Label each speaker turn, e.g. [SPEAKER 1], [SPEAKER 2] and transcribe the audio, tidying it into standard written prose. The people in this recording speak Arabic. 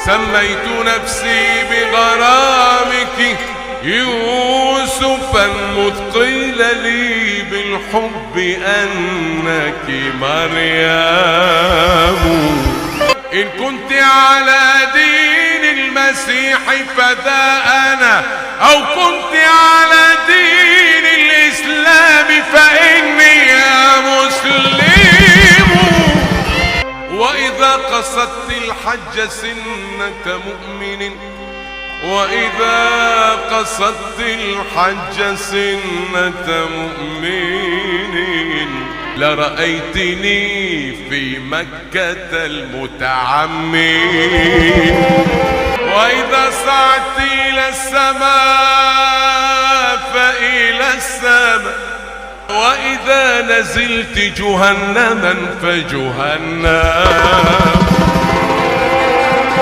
[SPEAKER 1] سميت نفسي بغرامك يوسفا مذ قيل لي بالحب أنك مريم. إن كنت على دين المسيح فذا أنا، أو كنت على دين الإسلام فإني يا مسلم. وإذا قصدت الحج سنة مؤمن، وإذا قصدت الحج سنة مؤمن لرأيتني في مكة المتعمين. وإذا صعدت إلى السماء فإلى السماء، وإذا نزلت جهنما فجهنم.